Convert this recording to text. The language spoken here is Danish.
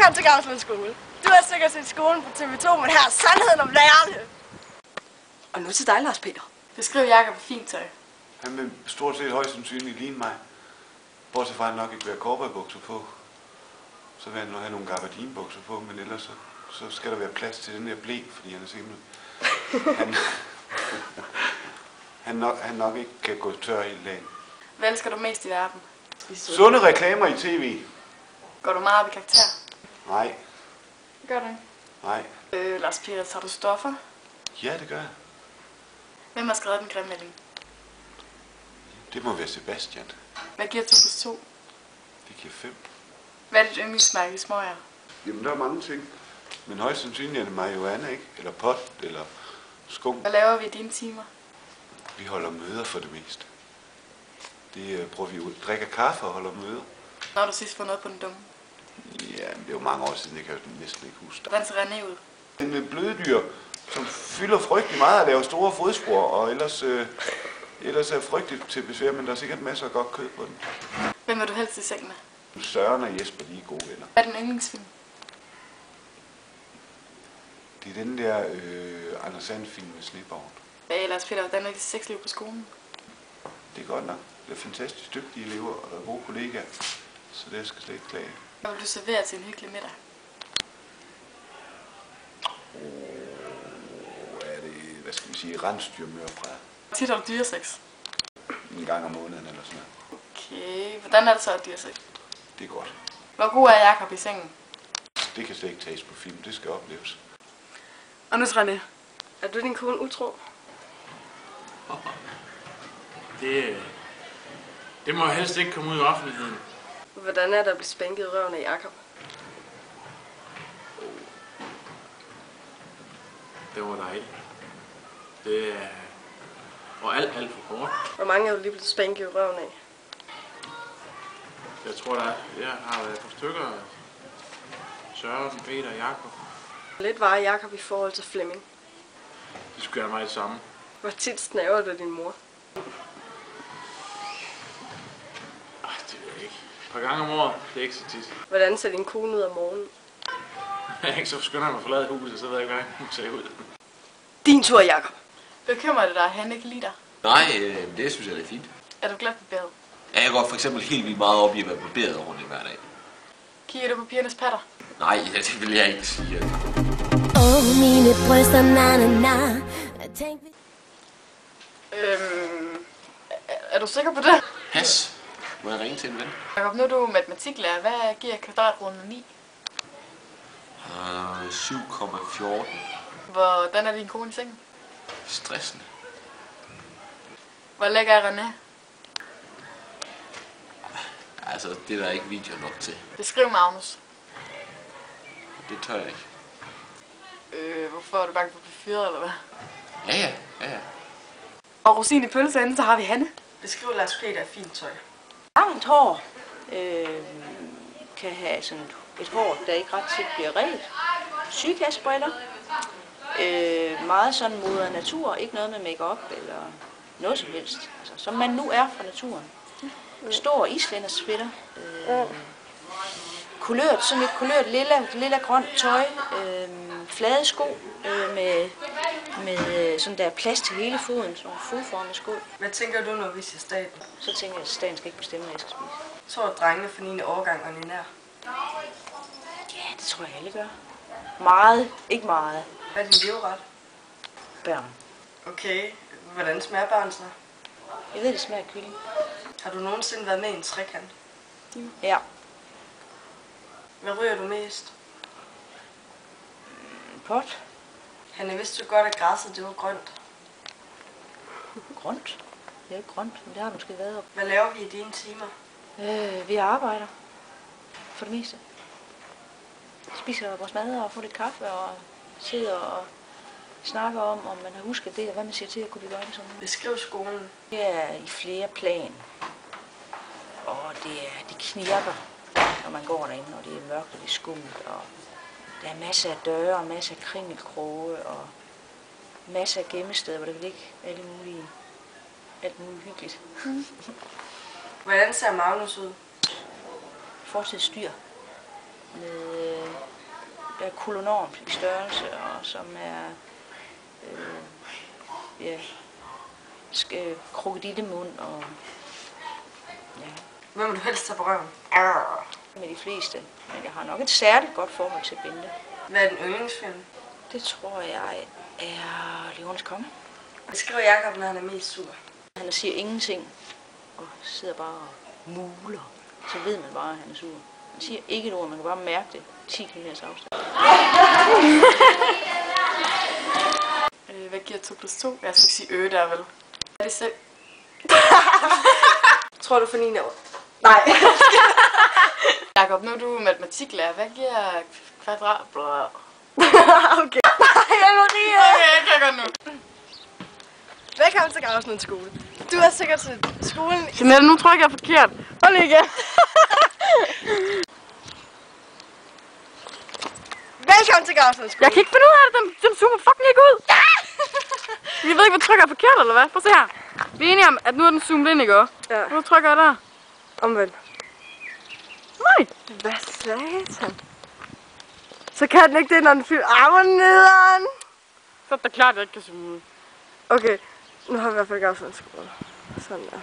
Velkommen til Gavsland Skole. Du har sikkert set skolen på TV2, men her er sandheden om lærerne. Og nu til dig, Lars Peter. Beskriv Jakob fint tøj. Han vil stort set højst sandsynligt ligne mig. Bortset fra, at han nok ikke vil have cowboybukser på. Så vil han have nogle gabardinebukser på, men ellers så skal der være plads til den der blæ, fordi han er simpelthen... han nok ikke kan gå tør hele dagen. Hvad elsker du mest i verden? Sunde reklamer i tv. Går du meget op i karakter? Nej. Gør du ikke? Nej. Lars Peter, tager du stoffer? Ja, det gør jeg. Hvem har skrevet den grimme melding? Det må være Sebastian. Hvad giver 2 plus 2? Det giver 5. Hvad er dit yndlingsmærke i smøger? Jamen, der er mange ting. Men højst sandsynligt er det marihuana, ikke? Eller pot, eller skum. Hvad laver vi i dine timer? Vi holder møder for det meste. Det prøver vi ud. Drikker kaffe og holder møder. Når har du sidst fået noget på den dumme? Ja, det er jo mange år siden, jeg kan næsten ikke huske det. Hvordan ser René ud? En bløddyr, som fylder frygtelig meget og laver store fodspor, og ellers er frygteligt til besvær, men der er sikkert masser af godt kød på den. Hvem vil du helst i seng med? Søren og Jesper, de er gode venner. Hvad er din yndlingsfilm? Det er den der Anders Sand-film med Sneborgen. Lars Peter, hvordan er dit sexliv på skolen? Det er godt nok. Det er fantastisk dygtige elever og gode kollegaer, så det skal slet ikke klage. Hvad vil du servere til en hyggelig middag? Er det, hvad skal vi sige, rensdyrmørbrad? Tit har du dyresex? En gang om måneden eller sådan noget. Okay, hvordan er det så at dyresex? Det er godt. Hvor god er Jakob i sengen? Det kan slet ikke tages på film, det skal opleves. Og nu, René, er du din kone utro? Det må helst ikke komme ud i offentligheden. Hvordan er der at blive spænket i røven af Jakob? Det var dejligt. Det var alt for hårdt. Hvor mange er du lige blevet spænket i røven af? Jeg tror, jeg har været et par stykker. Søren, Peter og Jakob. Hvor lidt var Jakob i forhold til Flemming? De skulle gøre mig det samme. Hvor tit snaver du din mor? Det ved jeg ikke. Et par gange om året, det er ikke så tit. Hvordan ser din kone ud om morgenen? Så skynder jeg mig at forlade huset, så ved jeg ikke, hvordan hun ser ud. Din tur, Jakob. Bekymrer det dig, at han ikke kan lide dig? Nej, det synes jeg er fint. Er du glad for bæret? Ja, jeg går for eksempel helt vildt meget op i at være barberet ordentligt hver dag. Kigger du på pigernes patter? Nej, det vil jeg ikke sige. Mine bryster, na. Er du sikker på det? Has, må jeg ringe til en ven? Jakob, nu er du matematiklærer. Hvad giver kvadratroden af 9? 7,14. Hvordan er din kone i sengen? Stressende. Hvor lækker er René? Altså, det er der ikke video nok til. Beskriv Magnus. Det tør jeg ikke. Hvorfor er du bange for at blive fyret, eller hvad? Ja. Og rosin i pølseenden, så har vi Hanne. Beskriv Lars Peter af fint tøj. Langt hår kan have sådan et hår, der ikke ret tit bliver rent. Sygekassebriller. Meget sådan moder natur, ikke noget med make-up eller noget som helst. Altså, som man nu er fra naturen. Stor islændersvætter. Kulørt, sådan et kulørt lilla grønt tøj. Flade sko med sådan der plads til hele foden, sådan nogle fodformede sko. Hvad tænker du, når vi siger staten? Så tænker jeg, at staten skal ikke bestemme, hvad jeg skal spise. Så er drengene for 9. årgang og nær. Ja, det tror jeg alle gør. Meget, ikke meget. Hvad er din livret? Børn. Okay, hvordan smager børn så? Jeg ved, det smager kylling. Har du nogensinde været med i en trekant? Ja. Hvad ryger du mest? Pot. Hanne, vidste du godt, at græsset det var grønt? Grønt? Det er ikke grønt, men det har det måske været. Hvad laver vi i dine timer? Vi arbejder. For det meste. Spiser vores mad og får lidt kaffe og sidder og snakker om man har husket det, og hvad man siger til at kunne gøre det sådan. Beskriv skolen. Det er i flere plan. Og det knirker, når man går derinde, og det er mørkt, og det er skummelt, og der er masser af døre, og masser af kringelkroge, og masser af gemmesteder, hvor der kan ligge alt muligt hyggeligt. Hvordan ser Magnus ud? Fortidsdyr. med der er kolonormt i størrelse, og som er krokodillemund og ja. Hvem vil du helst tage på røven? Med de fleste, men jeg har nok et særligt godt forhold til Bente. Hvad er den yndlingsfilm? Det tror jeg er Løvernes Konge. Jeg skriver Jakob, når han er mest sur. Han siger ingenting og sidder bare og muler. Så ved man bare, at han er sur. Han siger ikke et ord, man kan bare mærke det 10 km afstand. Hvad giver 2 + 2? Jeg skulle sige der vel. Er det selv? Tror du for 9 år? Nej. Jakob, nu er du matematiklærer. Hvad giver kvadrat? Okay. Hej Maria! Okay, jeg kan godt nu. Velkommen til Gravsneds skole. Du er sikkert til skolen. Jeanette, nu trykker jeg forkert. Hold ikke. Velkommen til Gravsneds skole. Jeg kan ikke finde ud af det. Den zoomer fucking ikke ud. Jeg ved ikke, hvad trykker jeg forkert eller hvad? Prøv at se her. Vi er enige om, at nu er den zoomet ind, ikke også? Ja. Nu trykker jeg der. Omvendt. Nej. Hvad satan? Så kan den ikke det, når den fylder armen nederen. Så er det klart, at jeg ikke kan zoome ud. Okay, nu har vi i hvert fald Gravsneds skole. Sådan der.